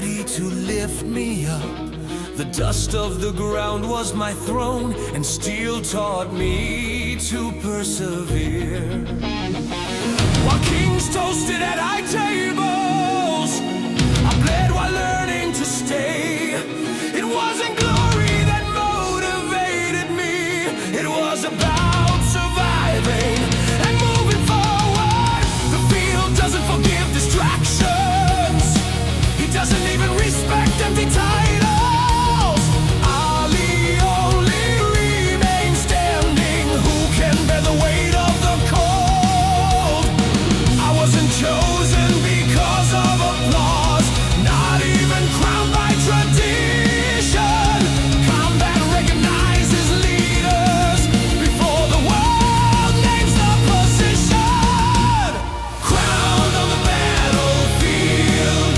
ready to lift me up. The dust of the ground was my throne, and steel taught me to persevere. While kings toasted at high tables, I bled while learning to stay. It wasn't glory that motivated me, it was about surviving and moving forward. The field doesn't forgive distractions, he doesn't even respect empty titles. Ali only remains standing, who can bear the weight of the cold? I wasn't chosen because of applause, not even crowned by tradition. Combat recognizes leaders before the world names the position. Crowned on the battlefield,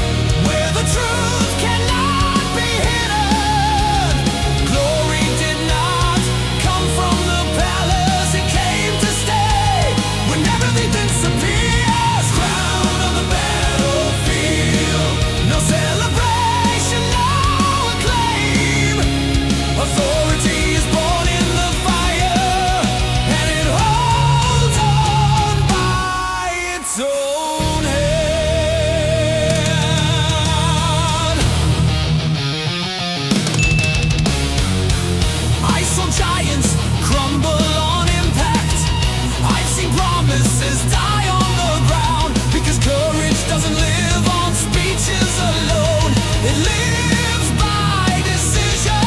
where the truth cannot be hidden. Glory did not come from the palace, it came to stay when everything disappears. Crowned on the battlefield, no celebration, no acclaim. Authority is born in the fire, and it holds on by its own hand. I saw giants crumble on impact. I've seen promises die on the ground, because courage doesn't live on speeches alone, it lives by decision.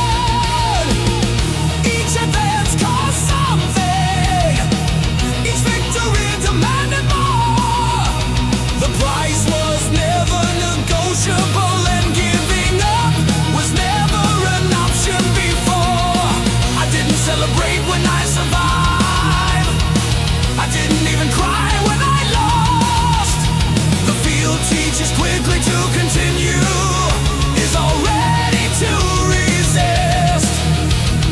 Each advance cost something, each victory demanded more. The price was never negotiable, and giving up was never an option before. I didn't celebrate when I survived, I didn't even cry when I lost. The field teaches quickly to continue, is already to resist.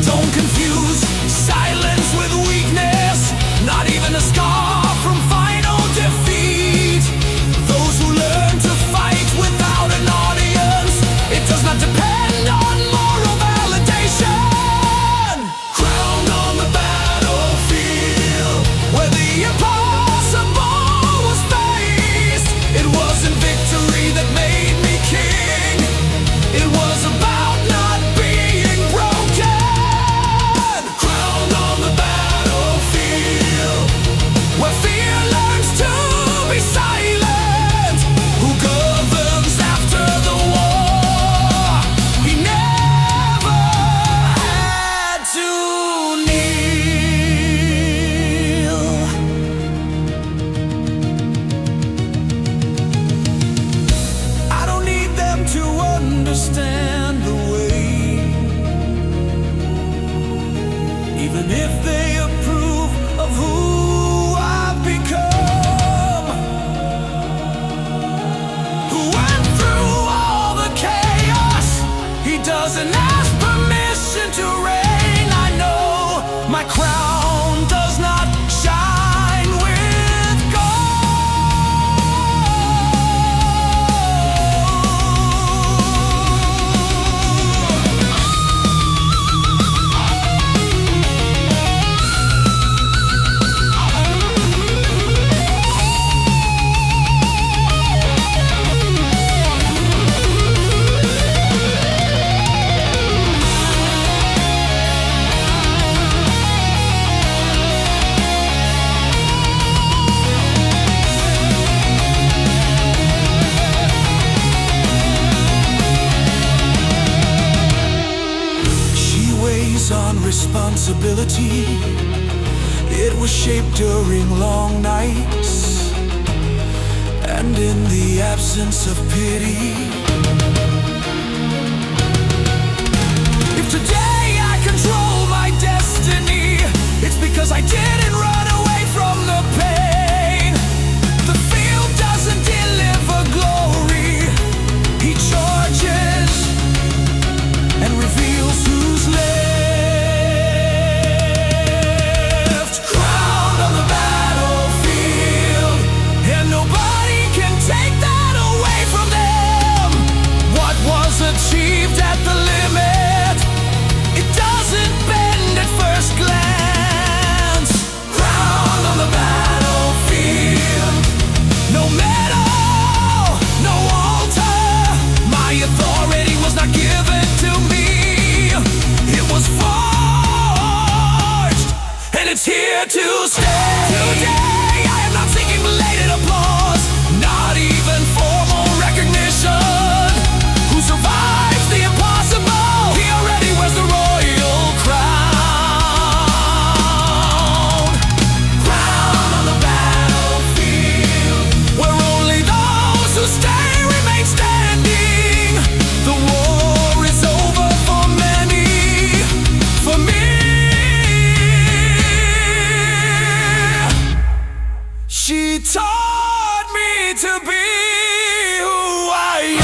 Don't confuse silence with weakness, not even a scar from final defeat. Those who learn to fight without an audience, it does not depend on moral validation. Crowned on the battlefield, where the impossible was faced. It wasn't victory that made me king, it was about not being broken. Crowned on the battlefield, where fear learns to be silent. Who governs after the war? He never had to kneel. I don't need them to understand the way, even if they approve of who I've become. Who went through all the chaos, he doesn't ask permission to reign. I know my crown does not shine with on responsibility. It was shaped during long nights, and in the absence of pity. If today I control my destiny, it's because I didn't run away from the pain. The field doesn't deliver glory, he charges and reveals who's left. Crowned on the battlefield, and nobody can take that away from them. to stay. Today I am not seeking belated applause, not even formal recognition. Who survives the impossible? He already wears the royal crown. Crown on the battlefield, where only those who stay remain standing. The war is over for many, for me. She taught me to be who I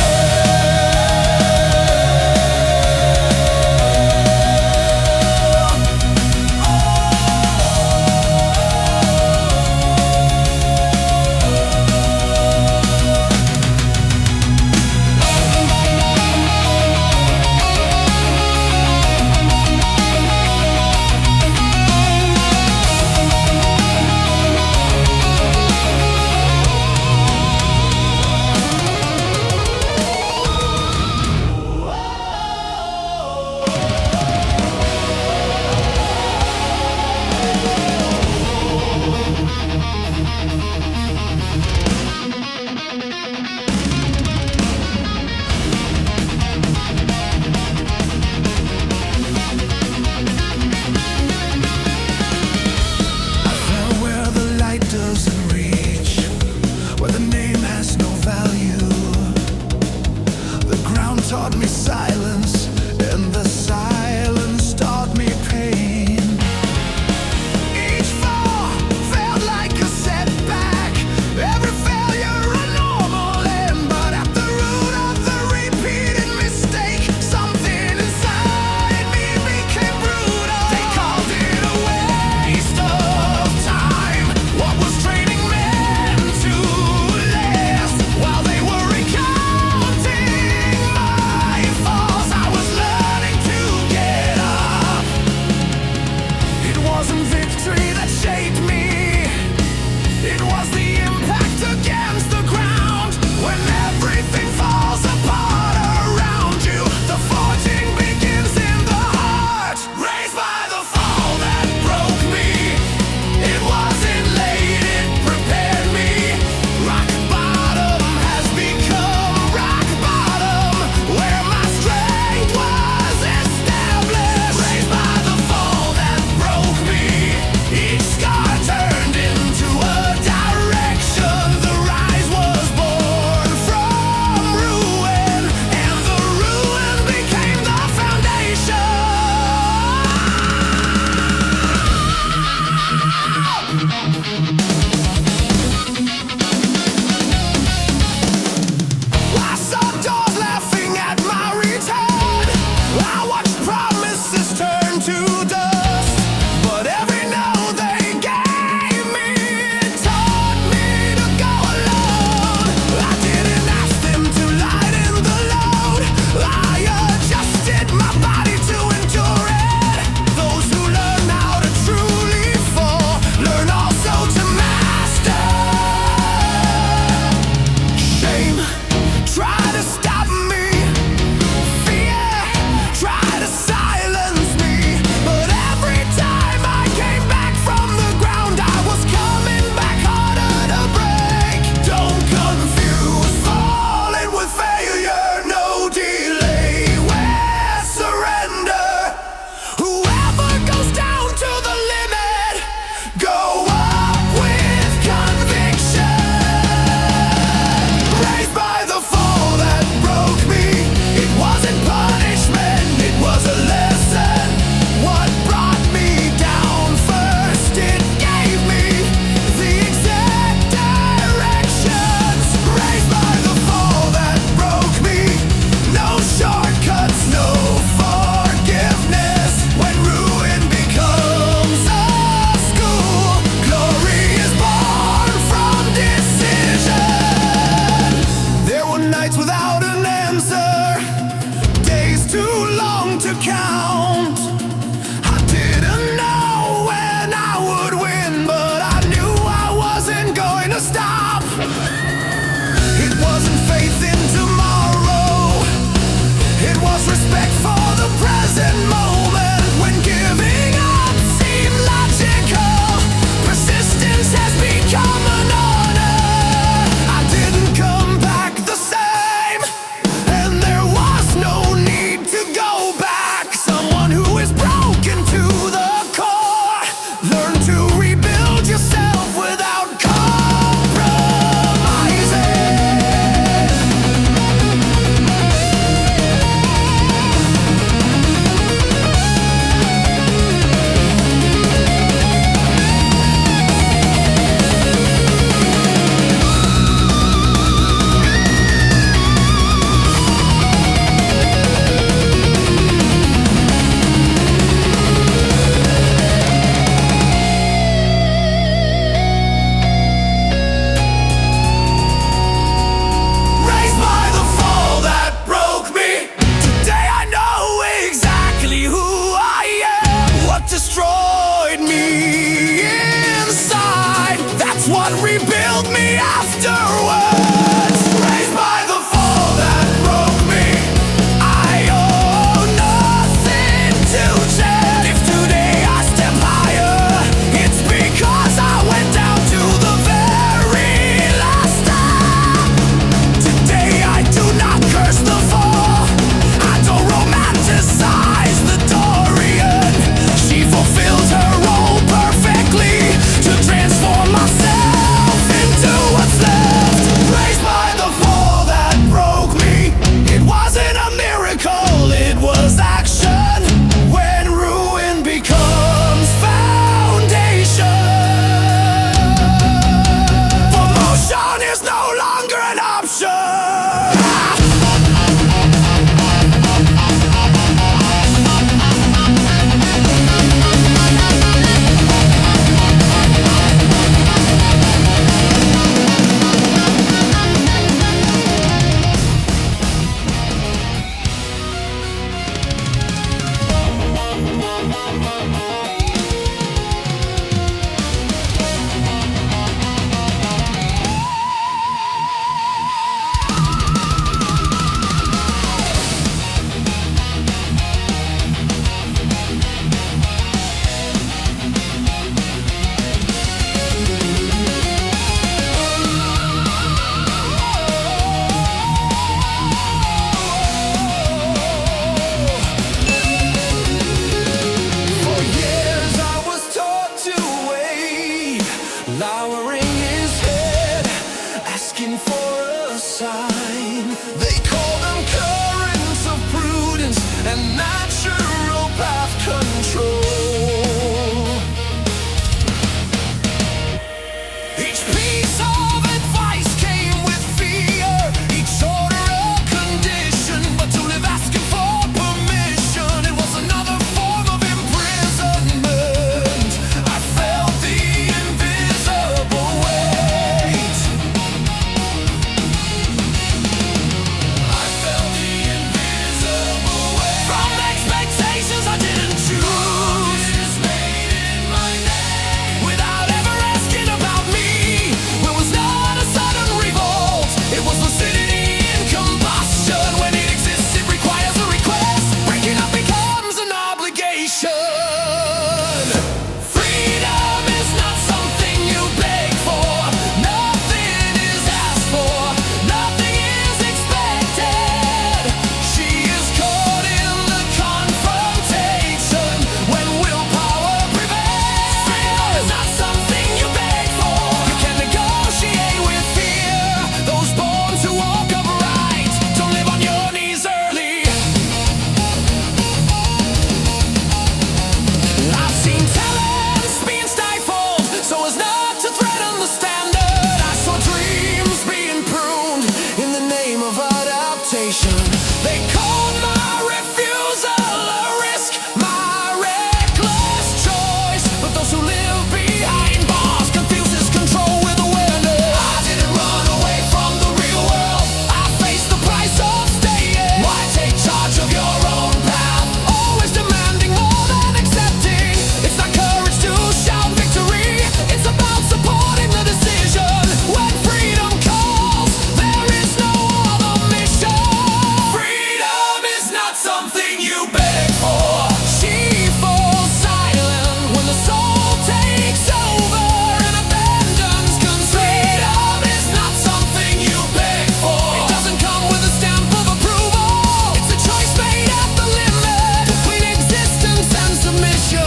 taught me silence, and the silence taught me pain. Each fall felt like a setback, every failure a normal end. But at the root of the repeated mistake, something inside me became brutal. They called it a waste of time, what was training men to last, while they were recounting my falls. I was learning to get up. It wasn't victory that shaped me, it was the impact against the ground. When everything falls apart around you, the forging begins in the heart. Raised by the fall that broke me, it wasn't late, it prepared me. Rock bottom has become rock bottom, where my strength was established. Raised by the fall that broke me, each scar turned into a direction. The rise was born from ruin, and the ruin became the foundation. I saw doors laughing at my return. I watched promises turn to dust. But every no they gave me, it taught me to go alone. I didn't ask them to lighten the load, I adjusted my body to endure it. Those who learn how to truly fall learn also to master. Shame tried to stop me, fear tried to silence me. But every time I came back from the ground, I was coming back harder to break. Don't confuse falling with failure, no delay with surrender. Whoever goes down to the limit, go up with conviction. Raised by the fall that broke me, it wasn't punishment, it was a lesson. What brought me down first, it gave me the exact directions. Raised by the fall that broke me, no shortcuts, no forgiveness. When ruin becomes a school, glory is born from decision. There were nights without an answer, days too long to count. I didn't know when I would win, but I knew I wasn't going to stop. It wasn't faith in tomorrow, it was respect for the present moment. When giving up seemed logical, They called my refusal a risk, my reckless choice. But those who live behind bars confuses control with awareness. I didn't run away from the real world, I faced the price of staying. Why take charge of your own path? Always demanding more than accepting. It's not courage to shout victory, it's about supporting the decision. When freedom calls, there is no other mission. Freedom is not something you beg for. She falls silent when the soul takes over and abandons control. Freedom is not something you beg for. It doesn't come with a stamp of approval. It's a choice made at the limit between existence and submission.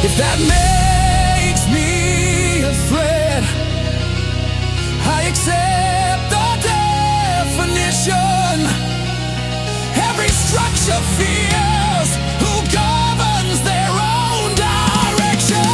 If that makes me a threat, I accept the definition. Every structure fears who governs their own direction.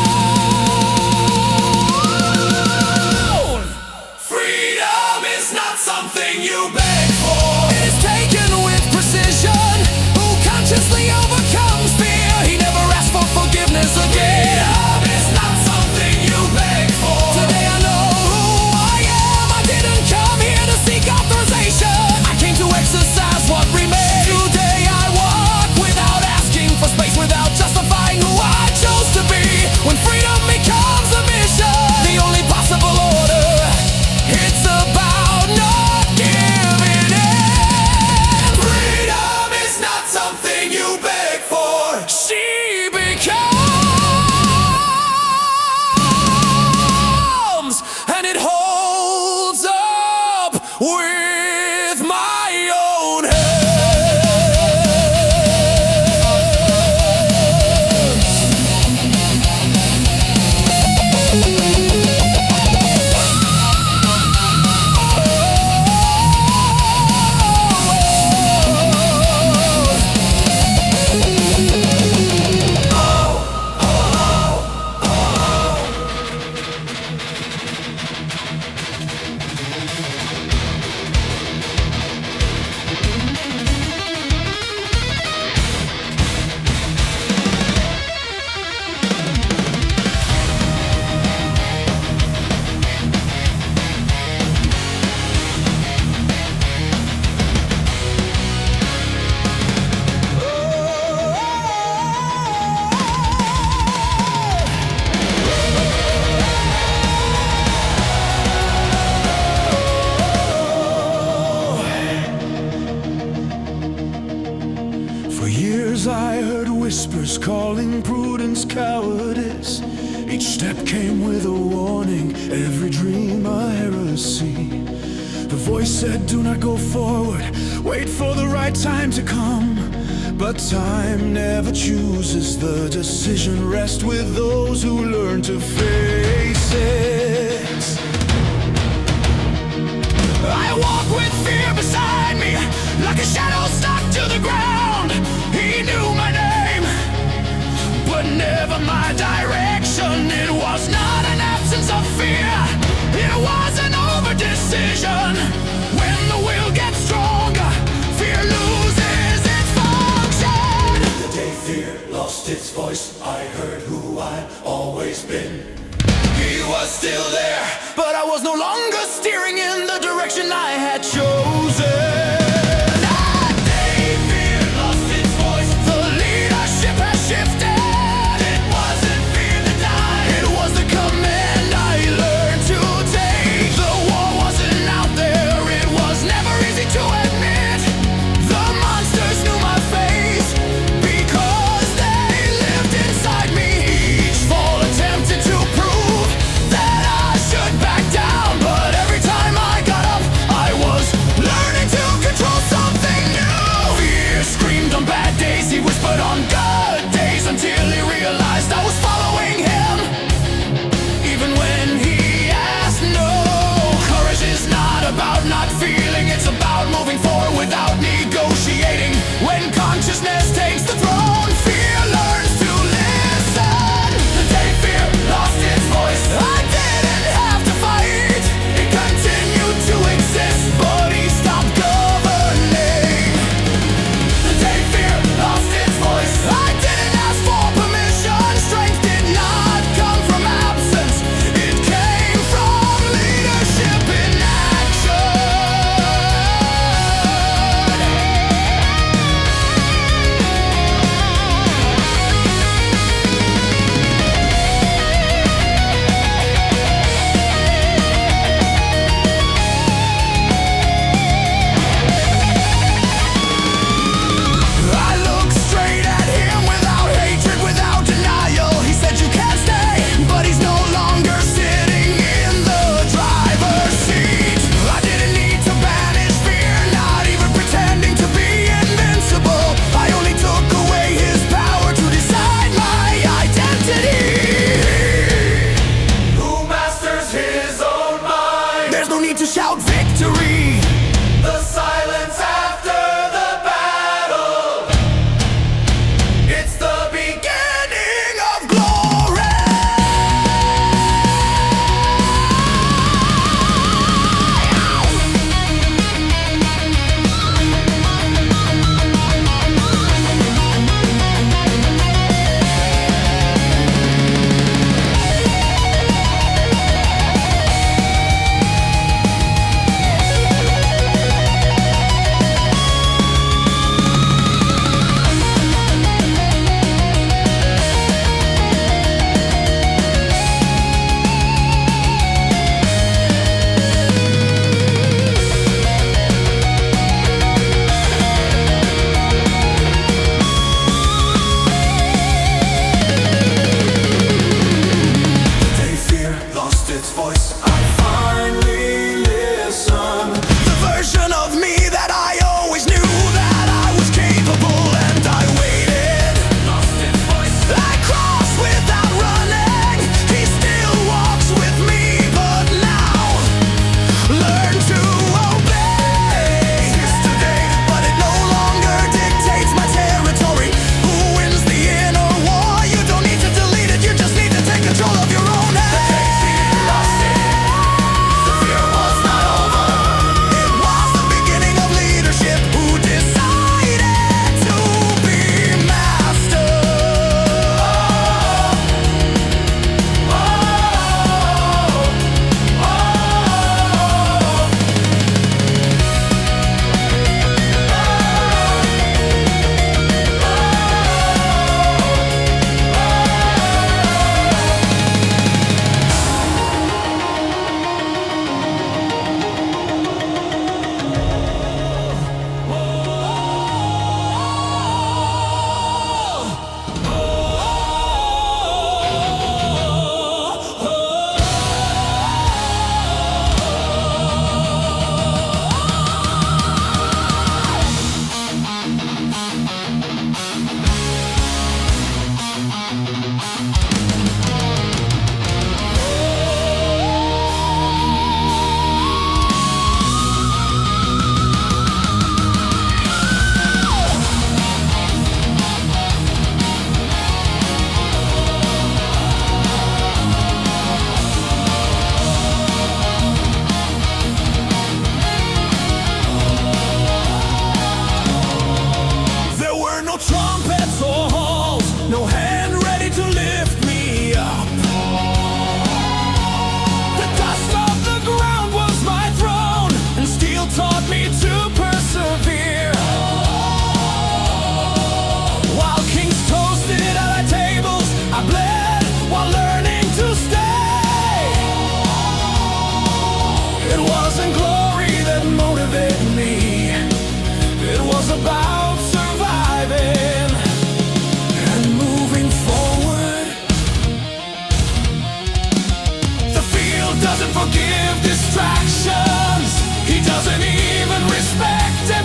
Freedom is not something you beg for. It is taken with precision. Who consciously overcomes fear? He never asked for forgiveness again. Freedom is not something you beg for. Today I know who I am. I didn't come here to seek authorization. I came to exercise what remains. Today I walk without asking for space, without justifying who I chose to be. When freedom becomes a mission, the only possible order, it's about not giving in. Freedom is not something you beg for. She becomes, and it holds up with my own For years I heard whispers calling prudence cowardice. Each step came with a warning, every dream a heresy. The voice said, do not go forward, wait for the right time to come. But time never chooses, the decision rests with those who learn to face it. I walk with fear beside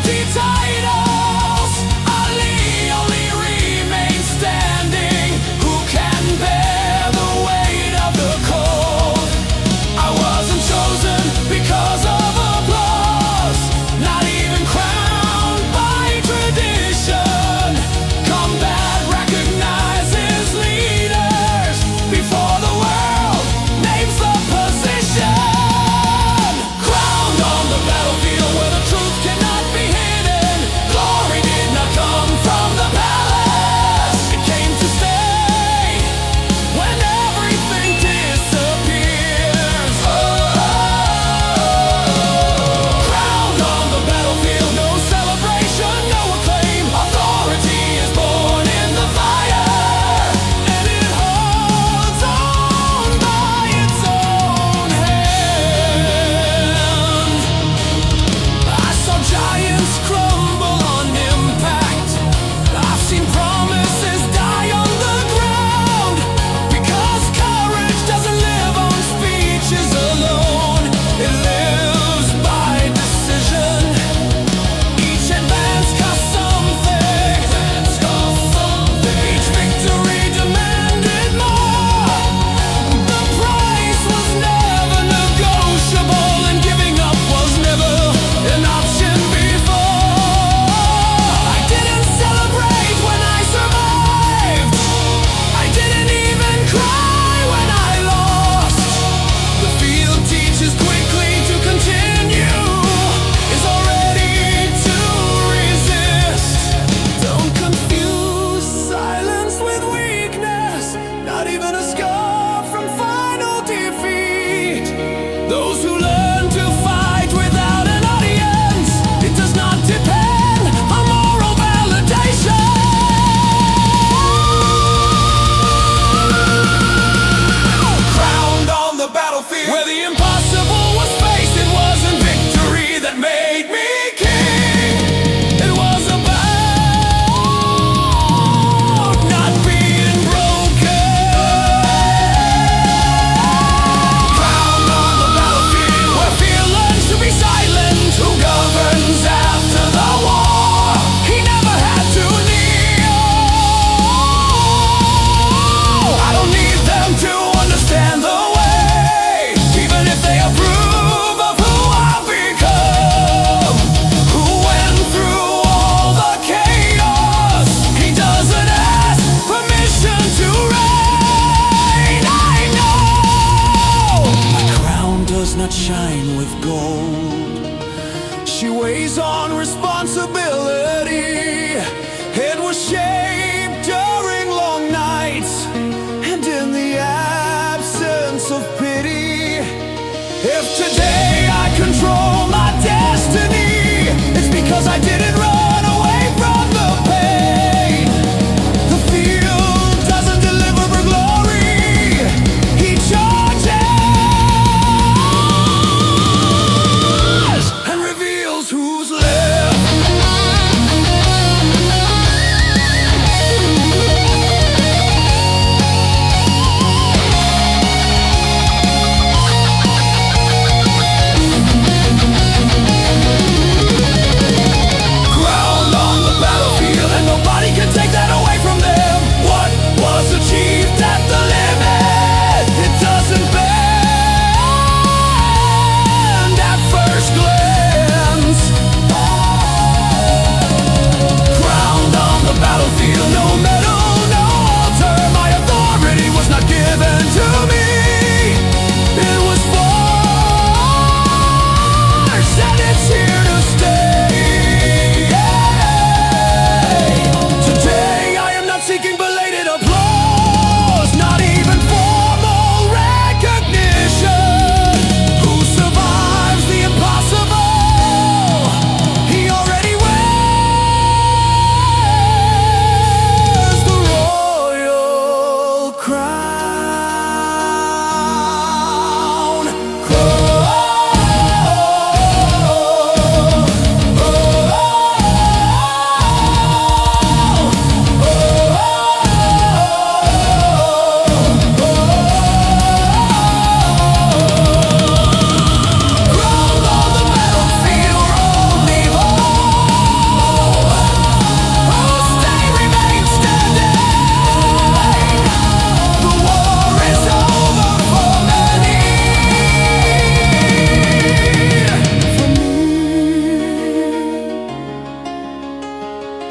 empty titles. Ali only remains standing. Who can bear the weight of the cold? I wasn't chosen because of applause, not even crowned by tradition. Combat recognizes leaders before the world names the position. Crowned on the battlefield where the truth cannot be hidden.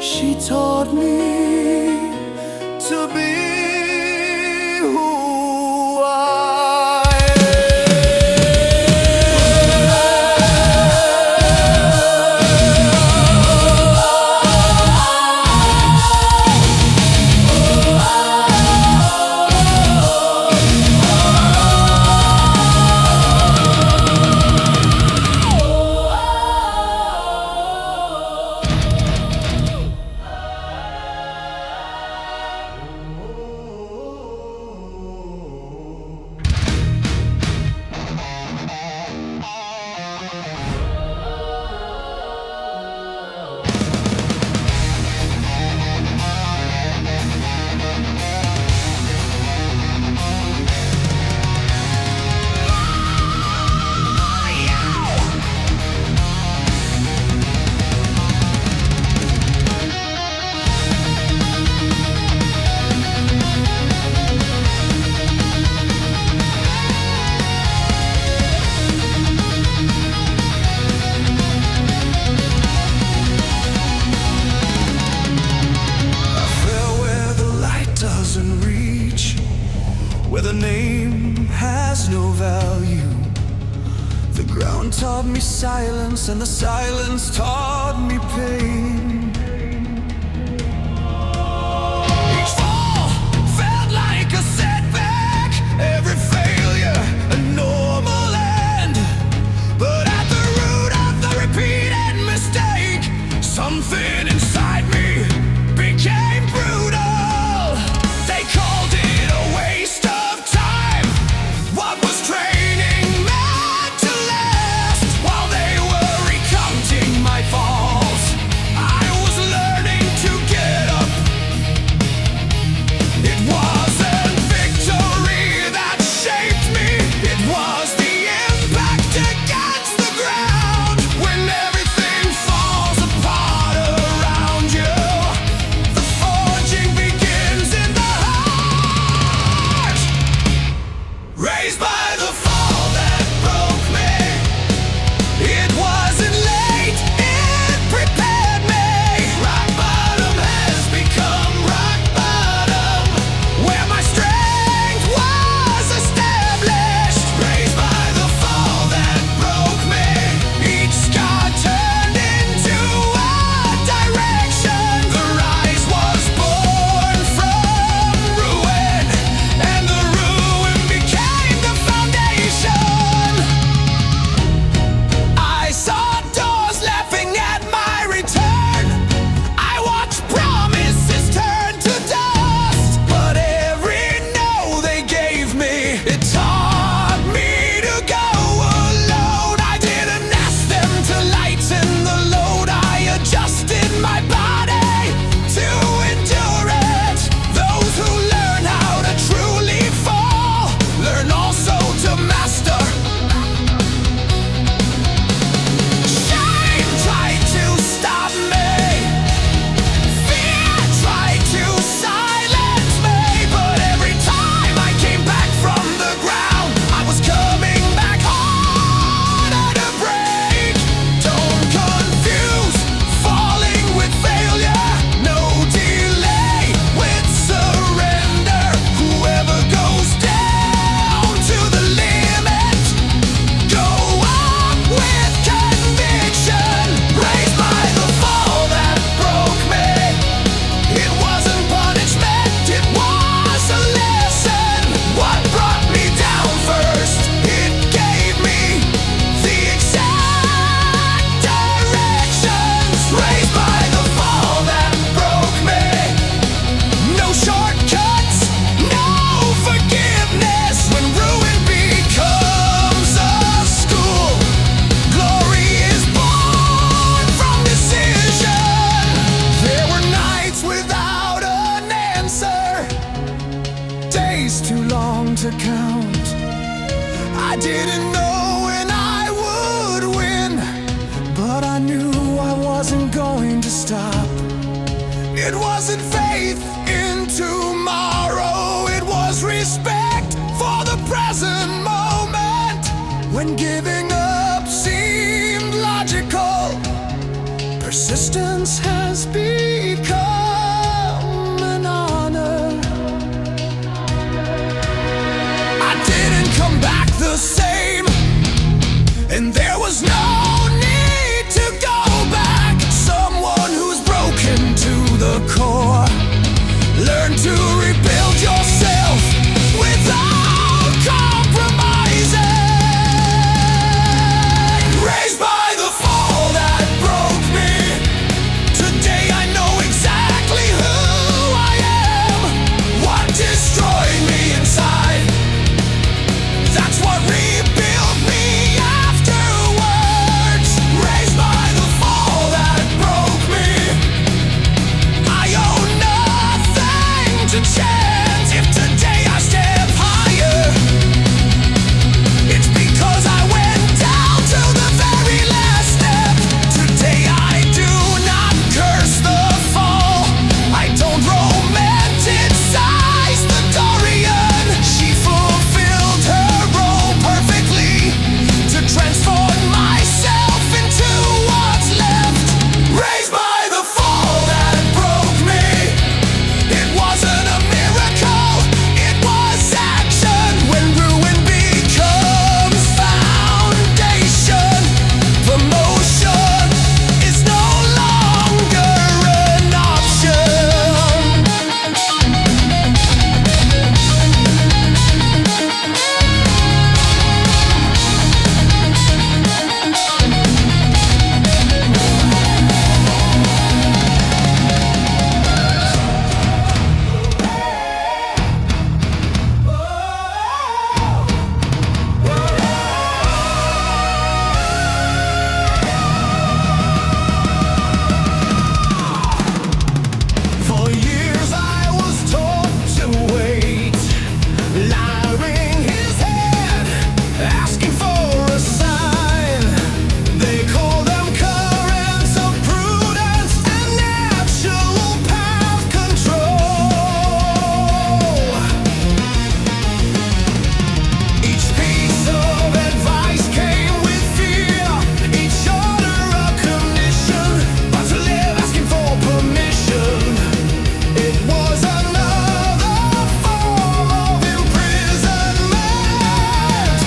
She taught me to be who I where the name has no value. The ground taught me silence, and the silence taught me pain. Each fall felt like a setback, every failure a normal end. But at the root of the repeated mistake, something inside me became brutal. They called it a waste of time. What was training meant to last? While they were recounting my falls, I was learning to get up. It wasn't victory that shaped me, it was the impact against the ground. When everything falls apart around you, the forging begins in the heart. Raised by the fall that broke me, it wasn't late, it prepared me. Rock bottom has become rock bottom, where my strength was established. Raised by the fall that broke me, each scar turned into a direction. The rise was born from ruin, and the ruin became the foundation. I saw doors laughing at my return. I watched promises turn to dust. But every no they gave me, it taught me to go alone. I didn't ask them to lighten the load, I adjusted my body to endure it. Those who learn how to truly fall learn also to master. Shame tried to stop me, fear tried to silence me. But every time I came back from the ground, I was coming back harder to break. Don't confuse falling with failure, no delay with surrender. Whoever goes down to the limit, go up with conviction. Raised by the fall that broke me, it wasn't punishment, it was a lesson. What brought me down first, it gave me the exact directions. Raised by the fall that broke me, no shortcuts, no forgiveness. When ruin becomes a school, glory is born from decision. There were nights without an answer, days too long to count. I didn't know when I would win, but I knew I wasn't going to stop. It wasn't faith in tomorrow, it was respect for the present moment. When giving up seemed logical, Resistance has become an honor. I didn't come back the same, and there was no need to go back. Someone who's broken to the core. Learn to rebuild yourself without compromising. Raised by the fall that broke me, today I know exactly who I am. What destroyed me inside, that's what rebuilt me afterwards. Raised by the fall that broke me, I owe nothing to chance. If today I step higher, it's because I went down to the very last step. Today I do not curse the fall. I don't romanticize the Dorian. She fulfilled her role perfectly to transform myself into what's left. Raised by the fall that broke me, it wasn't a miracle, it was action. When ruin becomes foundation, promotion is no longer an option. For years I was taught to wait, lowering his head, asking for a sign. They call them currents of prudence and natural path control. Each piece of advice came with fear, each order a condition, but to live asking for permission, it was another form of imprisonment.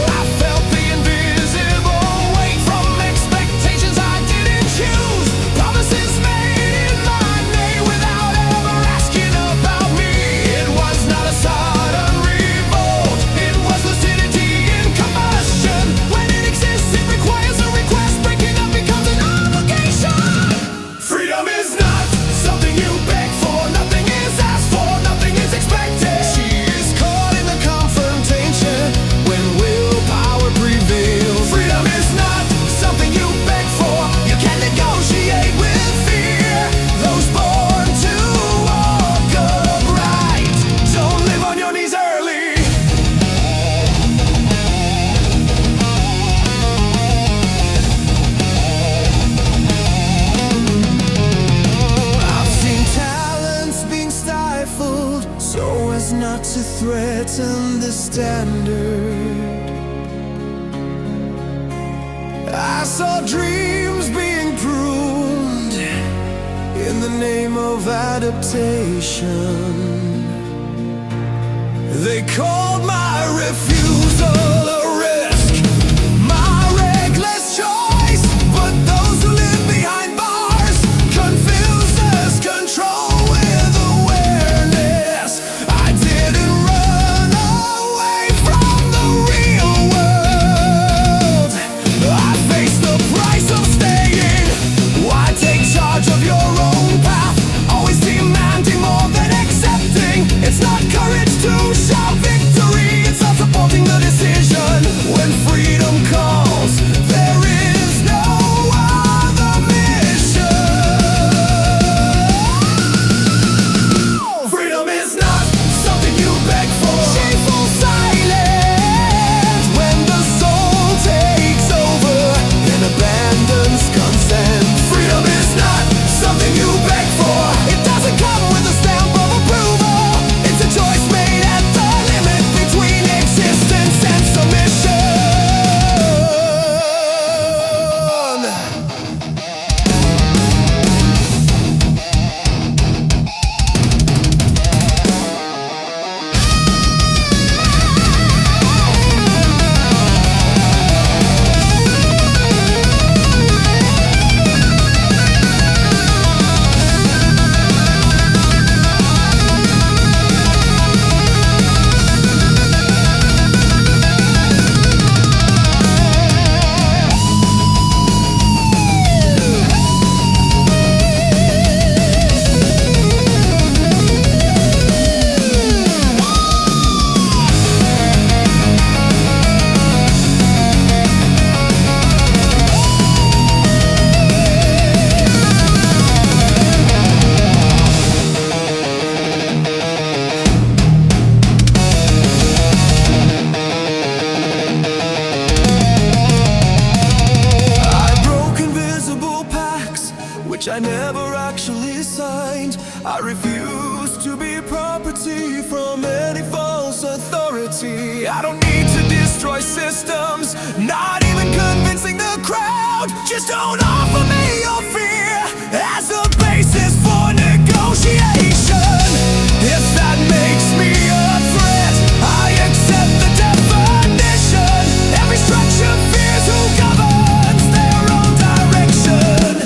I felt the invisible weight from expectations I didn't choose, promises made in my name without ever asking about me. It was not a sudden revolt, it was lucidity in combustion. When it exists, it requires a request. Breaking up becomes an obligation. Freedom is not something you beg for, nothing is asked for, nothing is expected. She is caught in the confrontation when willpower prevails. Freedom is not something you beg for, you can negotiate with fear. Those born to walk upright don't live on your knees early. I've seen talents being stifled so as not to threaten the standard. I saw dreams being pruned in the name of adaptation. They called my refusal a risk, my reckless choice. But those who live behind bars confuses control with awareness. I didn't run away from the real world, I faced the price of staying. Why take charge of your own path, always demanding more than accepting? It's not courage to shout victory, it's not supporting the decision. never actually signed. I refuse to be property from any false authority. I don't need to destroy systems, not even convincing the crowd. Just don't offer me your fear as a basis for negotiation. If that makes me a threat, I accept the definition. Every structure fears who governs their own direction.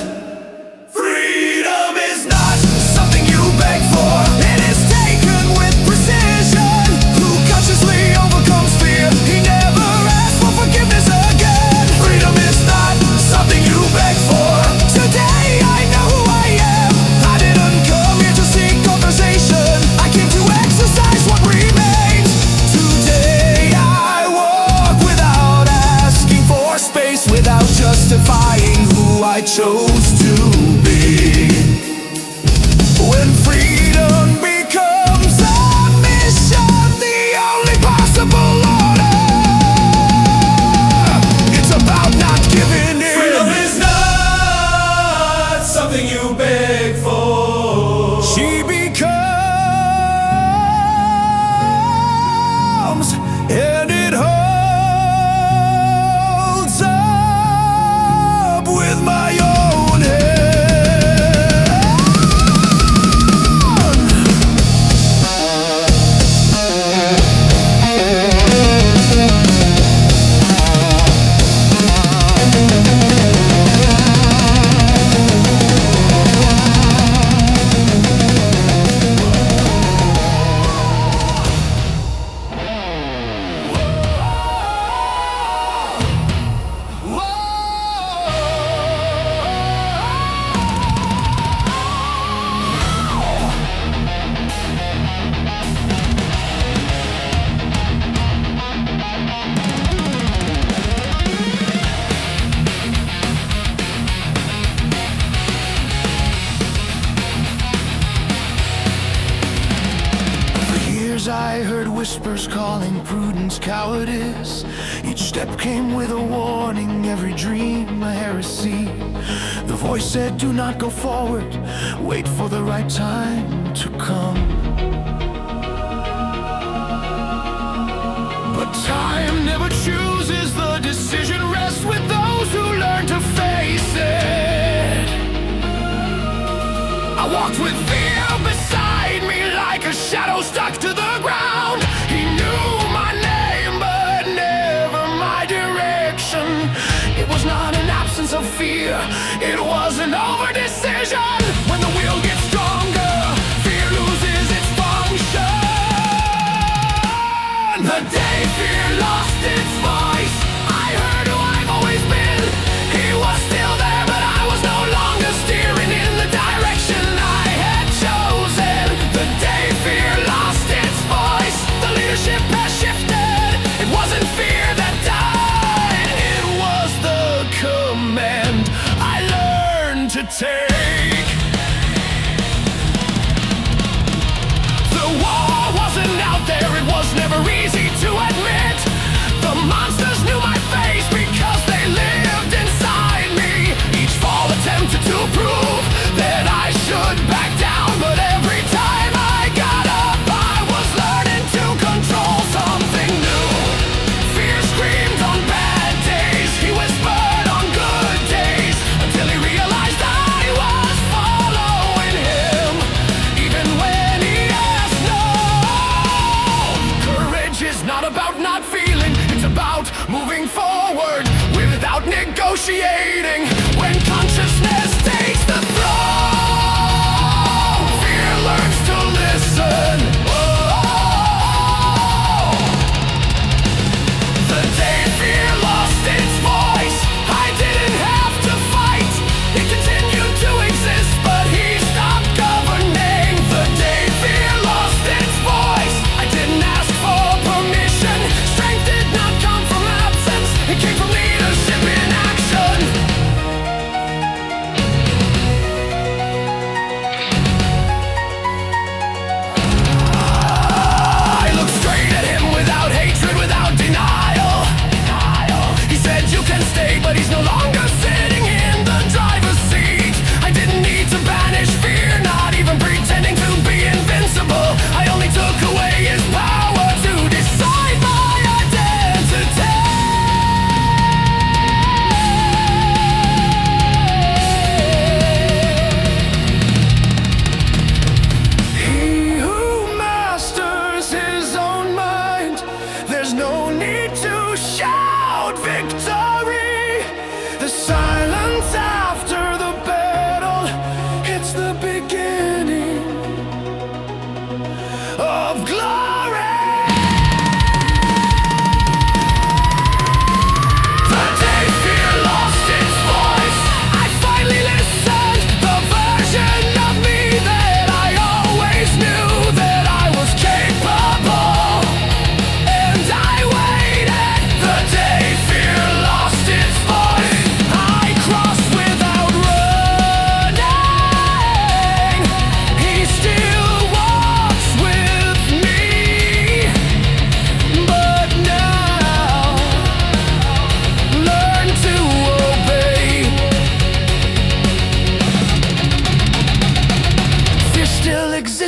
Freedom is not something you beg for, it is taken with precision. Who consciously overcomes fear, he never asks for forgiveness again. Freedom is not something you beg for. Today I know who I am. I didn't come here to seek conversation, I came to exercise what remains. Today I walk without asking for space, without justifying who I chose to be. When freedom becomes a mission, the only possible order, it's about not giving in. Freedom is not something you beg for. She becomes, and it holds up with my own hand. I heard whispers calling prudence cowardice. Each step came with a warning, every dream a heresy. The voice said, do not go forward, wait for the right time to come. But time never chooses, the decision rests with those who learn to face it. I walked with fear beside me like a shadow stuck to the ground. He knew my name but never my direction. It was not an absence of fear, it was an over-decision. When the will gets stronger, fear loses its function. The day fear lost its voice, I heard who I've always been. He was still there but I was no longer steering in the direction I had chosen. The day fear lost its voice, the leadership has shifted. It wasn't fear that died, it was the command I learned to take.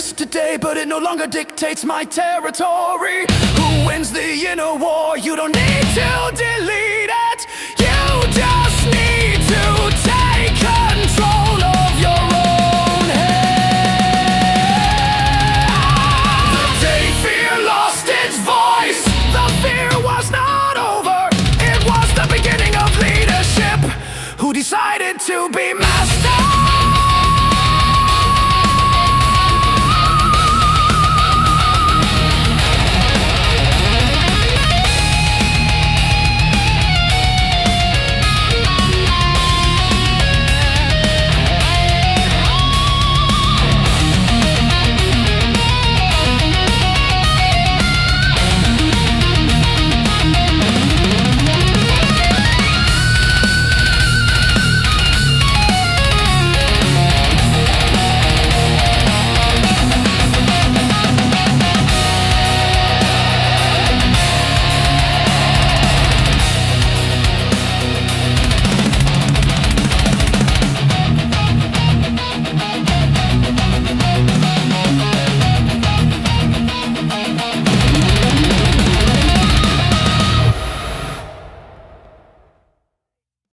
exist today, but it no longer dictates my territory. Who wins the inner war? You don't need to delete it.